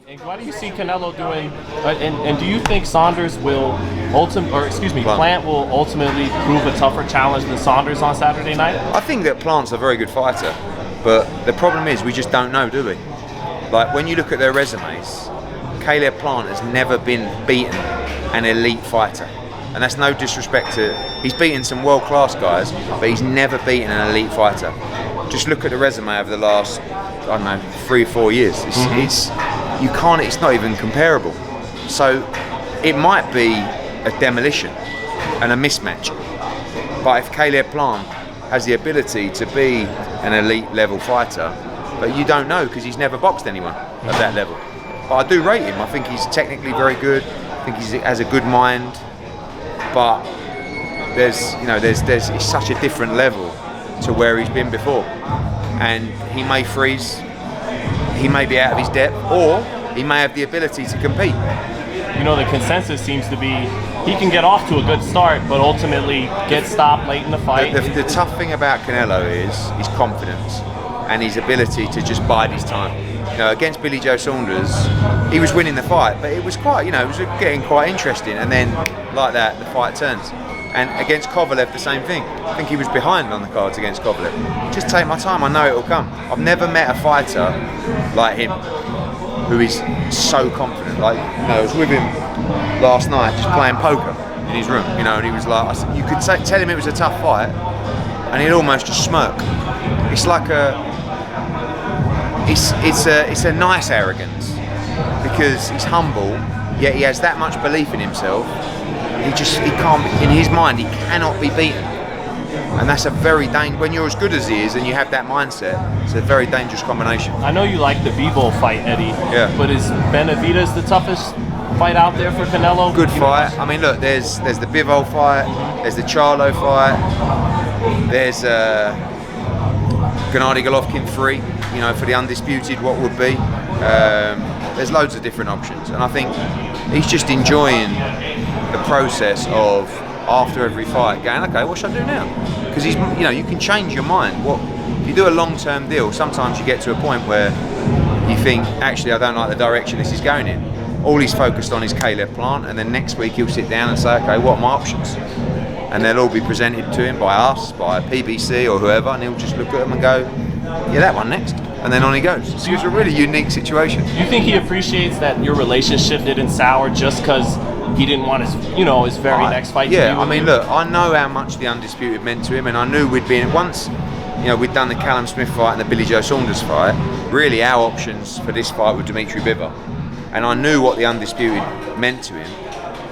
And what do you see Canelo doing? And do you think Saunders will Plant will ultimately prove a tougher challenge than Saunders on Saturday night? I think that Plant's a very good fighter, but the problem is we just don't know, do we? Like when you look at their resumes, Caleb Plant has never been beaten an elite fighter. And that's no disrespect to, he's beaten some world-class guys, but he's never beaten an elite fighter. Just look at the resume over the last, I don't know, 3 or 4 years. It's not even comparable. So it might be a demolition and a mismatch. But if Caleb Plant has the ability to be an elite level fighter, but you don't know because he's never boxed anyone at that level. But I do rate him. I think he's technically very good. I think he has a good mind. But it's such a different level to where he's been before, and he may freeze, he may be out of his depth, or he may have the ability to compete. You know, the consensus seems to be he can get off to a good start, but ultimately get stopped late in the fight. The tough thing about Canelo is his confidence and his ability to just bide his time. You know, against Billy Joe Saunders, he was winning the fight, but it was quite, it was getting quite interesting, and then like that, the fight turns. And against Kovalev, the same thing. I think he was behind on the cards against Kovalev. Just take my time, I know it will come. I've never met a fighter like him who is so confident. Like, I was with him last night just playing poker in his room, and he was like, you could tell him it was a tough fight, and he'd almost just smirk. It's like it's a nice arrogance because he's humble, yet he has that much belief in himself. He can't, in his mind, he cannot be beaten. And that's a very when you're as good as he is and you have that mindset, it's a very dangerous combination. I know you like the Bivol fight, Eddie. Yeah. But is Benavidez the toughest fight out there for Canelo? Good fight. I mean, look, there's the Bivol fight, there's the Charlo fight, there's Gennady Golovkin 3, for the undisputed, what would be. There's loads of different options, and I think he's just enjoying the process of after every fight going, okay, what should I do now? Because you can change your mind. If you do a long-term deal, sometimes you get to a point where you think, actually, I don't like the direction this is going in. All he's focused on is Caleb Plant, and then next week he'll sit down and say, okay, what are my options? And they'll all be presented to him by us, by PBC or whoever, and he'll just look at them and go, yeah, that one next. And then on he goes. So it's a really unique situation. Do you think he appreciates that your relationship didn't sour just because he didn't want his very next fight? Yeah, I mean, look, I know how much the Undisputed meant to him, and I knew we'd been once. We'd done the Callum Smith fight and the Billy Joe Saunders fight. Really, our options for this fight were Dimitri Bivol, and I knew what the Undisputed meant to him.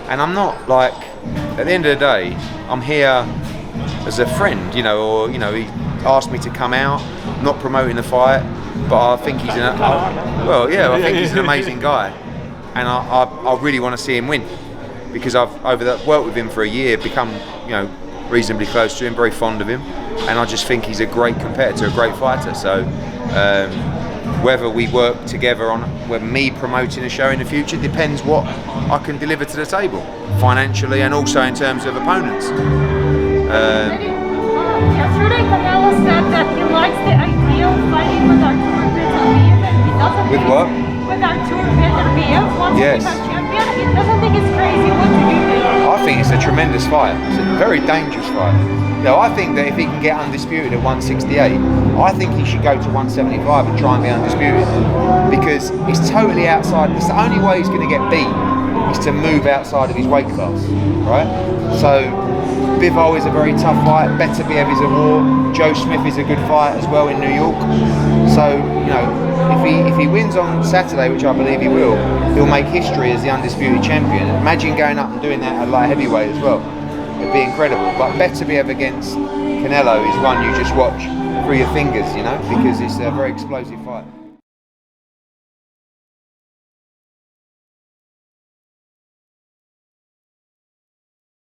And I'm not like, at the end of the day, I'm here as a friend, he asked me to come out, not promoting the fight, but I think he's I think he's an amazing guy, and I really want to see him win, because I've worked with him for a year, become reasonably close to him, very fond of him, and I just think he's a great competitor, a great fighter. So whether we work together on me promoting a show in the future depends what I can deliver to the table, financially and also in terms of opponents. Yesterday, Canelo said that he likes the idea of fighting with Artur Beterbiev, and he doesn't With think what? With Artur Beterbiev, once he becomes champion, he doesn't think it's crazy. What do you think? I think it's a tremendous fight. It's a very dangerous fight. I think that if he can get undisputed at 168, I think he should go to 175 and try and be undisputed, because it's totally outside. It's the only way he's going to get beat is to move outside of his weight class, right? So Bivol is a very tough fight. Beterbiev is a war. Joe Smith is a good fight as well in New York. So if he wins on Saturday, which I believe he will, he'll make history as the undisputed champion. Imagine going up and doing that at light heavyweight as well. It'd be incredible. But Beterbiev against Canelo is one you just watch through your fingers, because it's a very explosive fight.